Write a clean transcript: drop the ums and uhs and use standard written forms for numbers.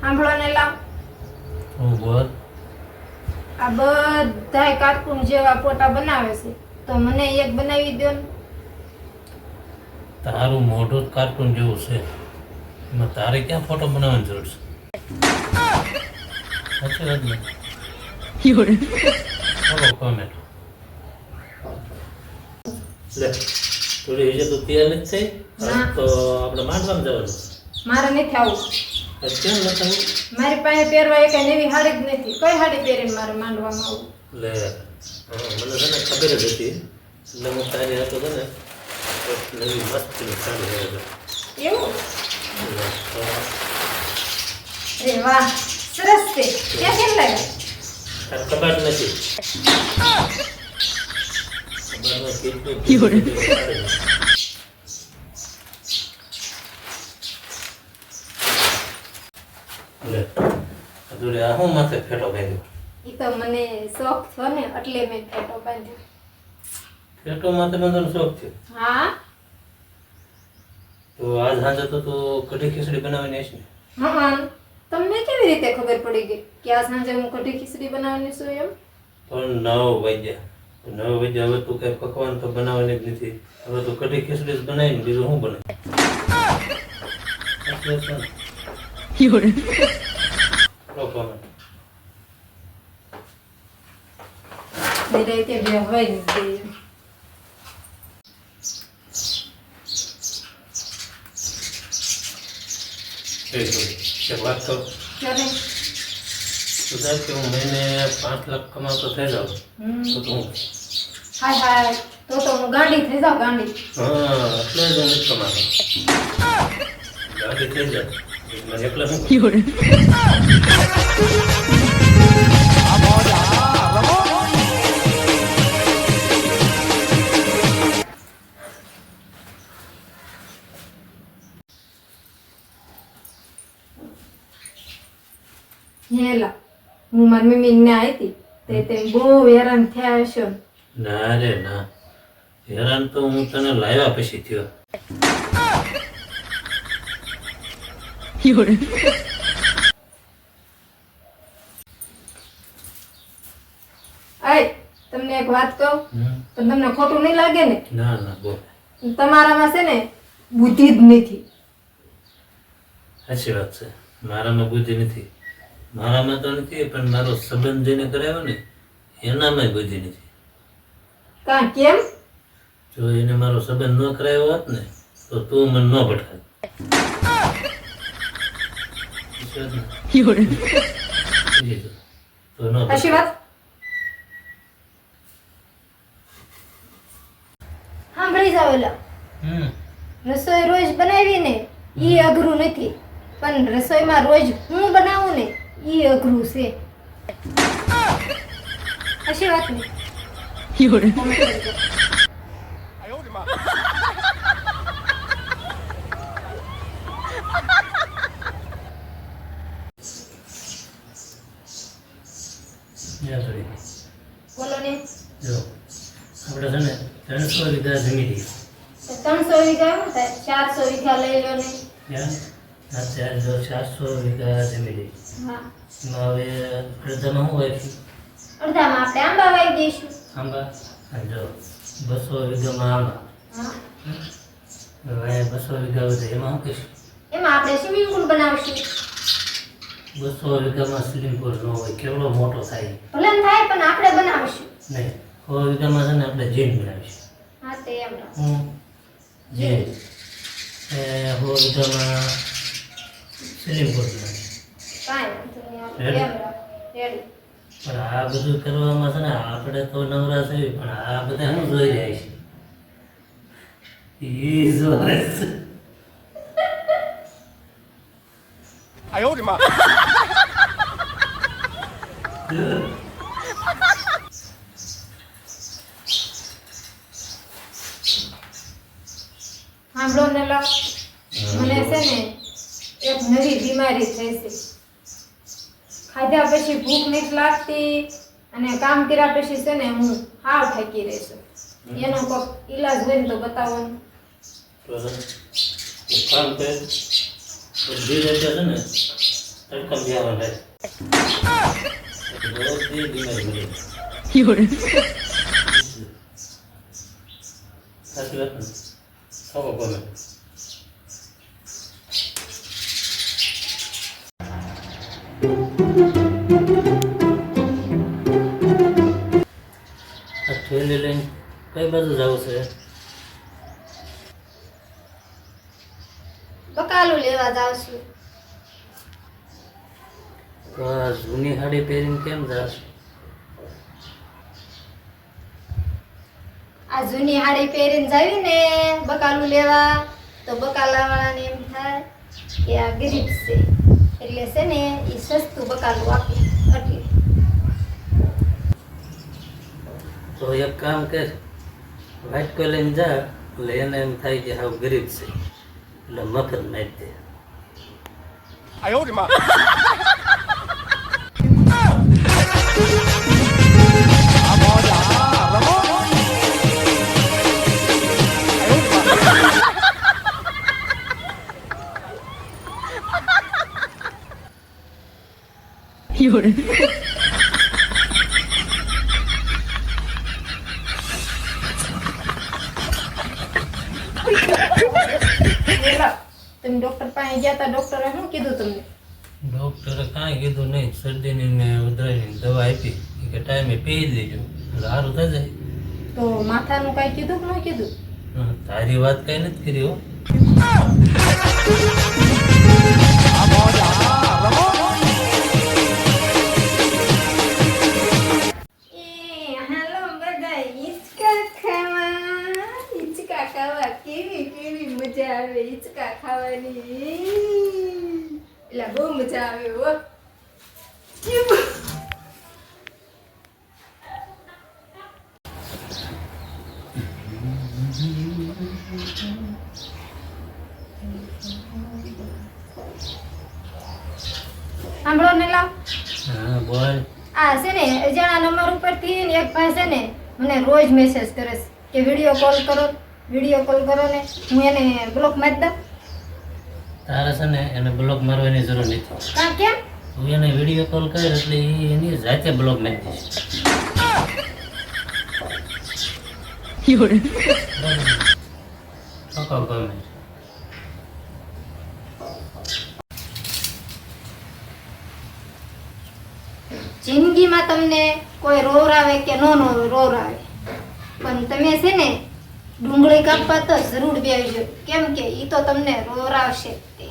સાંભળો ને લાવ. હું બોલ. આ બધાય કાર્ટૂન જેવા ફોટા બનાવે છે તો મને એક બનાવી દો ને. તારું મોઢું જ કાર્ટૂન જેવું છે, એમાં તારે ક્યાં ફોટો બનાવવાની જરૂર છે? સાચી વાત ને? બોલો કોમેન્ટ. લે થોડી હજી તો તૈયાર નથી થઈ. ના. તો આપણે માંડવામાં જવાનું. મારે નથી આવું. કેમ નથી આવું? મારી પાસે પહેરવા એક નવી સાડી જ નથી. કઈ સાડી પહેરીને મારે માંડવામાં આવું? લે મને છે ને ખબર જ હતી એટલે હું તારી હતો છે ને એક નવી મસ્તીની સાડી લેવા ગયો. એવું? તો અરે વાહ, સરસ છે. ક્યાં કેમ લાગ્યા? તાર કબાટ નથી. કબાટમાં કેટલું સાડી. લે અધૂરે આ હું માથે ફેટો બાંધ્યો. ઈ તો મને શોખ થયો ને એટલે મેં ફેટો બાંધ્યો. ફેટો માથે બાંધવાનો શોખ છે? હા તો આજ સાંજે તો તું કઢી ખીચડી બનાવીને આવીશ ને? હા. તમને કેવી રીતે ખબર પડી ગઈ કે આ સાંજે હું કઢી ખીચડી બનાવવાની છું એમ? પણ 9 વાગ્યા. 9 વાગ્યા હવે તું કઈ પકવાન તો બનાવવાની જ નથી. હવે તું કઢી ખીચડી જ બનાવીને બીજું શું બને? નિરાંતે બેહવાય ને દે. એક વાત કહું, ચાલે. તું સાહેબ કે હું મહિને 5 લાખ કમાતો થઈ જાઉં તો તું હાય હાય, તો હું ગાંડી થઈ જાઉં, ગાંડી. હા એટલે જ હું નથી કમાતો. ગાડી થઈ જાય મને એકલા શું હેલા, હું મારી મમ્મીને આવી હતી તે બહુ હેરાન થયા હશો. ના રે ના, હેરાન તો હું તને લાવ્યા પછી થયો. આય તમને એક વાત કહું તો તમને ખોટું નહીં લાગે ને? ના ના બોલ. તમારામાં છે ને બુદ્ધિ જ નથી. સાચી વાત છે, મારામાં બુદ્ધિ નથી. મારામાં તો નથી પણ મારો સંબંધ જેને કરાવ્યો ને એનામાં બુદ્ધિ નથી. કા કેમ? જો એને મારો સંબંધ ન કરાવ્યો હોત ને તો તું મને ન ભટકાત. તો ન સાચી વાત. સાંભળી જાવ એલા, રસોઈ રોજ બનાવી ને ઈ અઘરું નથી, પણ રસોઈમાં રોજ હું બનાવું ને ઈ અઘરું છે. સાચી વાત ને? બોલો ને. જો આપણે છે ને 300 વીઘા જમીન છે. 300 વીઘા શું થાય? 400 વીઘા લઈ લો ને. અત્યારે જો 400 વીઘા જમીન છે. હા, એમાં હવે અડધામાં શું વાવીશું? અડધામાં આપણે આંબા વાવી દઈશું. આંબા. અને જો 200 વીઘામાં આંબા. હા, હવે 200 વીઘા વધે એમાં શું કહીશું? એમાં આપણે સ્વિમિંગ પુલ બનાવશું. 200 વીઘામાં સ્વિમિંગ પુલ ન હોય, કેવડો મોટો થાય. ભલે ને થાય પણ આપણે બનાવશું. નહીં, 100 વીઘામાં છે ને આપણે જીન બનાવીશું. હા તે એમ રાખો. હું જીન 100 વીઘામાં સ્વિમિંગ પુલ બનાવીશું. કાંઈ વાંધો નહીં, આપણે રેડી? એમ રાખો. રેડી. પણ આ બધું કરવામાં છે ને આપણે તો નવરા છે પણ આ બધા શું જોઈ જાય છે? ઈ જોવે છે. સાંભળો ને લા, મને છે ને એક નવી બીમારી થઈ છે. ખાધા પછી ભૂખ નથી લાગતી અને કામ કર્યા પછી છે ને હું હાવ થાકી રહી છું. એનો કોઈક ઈલાજ હોય ને તો બતાવો ને. તો એક કામ કર, તો ધીરે છે ને તડકામાં બેહવા લાગે. રોજ દી બીમારી બને. સાચી વાત ને? ખાવો ગમે. આ થેલી લઈને કઈ બાજુ જવું છે? બકાલું લેવા જાઉં છું. તો આ જૂની સાડી પહેરીને કેમ જાશ? આ જૂની હાડી પહેરીને જાવી ને બકાલું લેવા તો બકાલાવાળાને એમ થાય કે આ ગરીબ છે એટલે છે ને એ સસ્તું બકાલું આપે એટલે. તો એક કામ કર, વાટકો લઈને જા એટલે એને એમ થાય કે હાવ ગરીબ છે એટલે મફત નાખી દે. બોલો, તમે ડોક્ટર પાસે ગયા તા, ડોક્ટરે શું કીધું તમને? ડૉક્ટરે કાંઈ કીધું નહીં, શરદીની ને ઉધરાઈની દવા આપી કે ટાઈમે પી લેજો એટલે સારું થઈ જાય. તો માથાનું કાંઈ કીધું કે ન કીધું? તારી વાત કઈ નથી કરી હો. હાલો બધા હિંચકા ખાવા કેવી કેવી મજા આવે હિંચકા ખાવાની. એટલે બહુ મજા આવે હો. સાંભળો ને લાવ, હા બોલ. આ છે ને અજાણા નંબર ઉપરથી ને એક ભાઈ છે ને મને રોજ મેસેજ કરે છે કે વિડીયો કોલ કરો ને હું એને બ્લોક મારી દઉં. તારે છે ને એને બ્લોક મારવાની જરૂર નથી. કાં કેમ? તું એને વિડીયો કોલ કર એટલે એ એની જાતે બ્લોક મારી દઈશ. પકડ ગમે. જિંદગીમાં તમને કોઈ રોવરાવે કે નો રોવરાવે પણ તમે છે ને ડુંગળી કાપવા તો જરૂર બેસજો, કેમ કે ઈ તો તમને રોવરાવશે જ તે.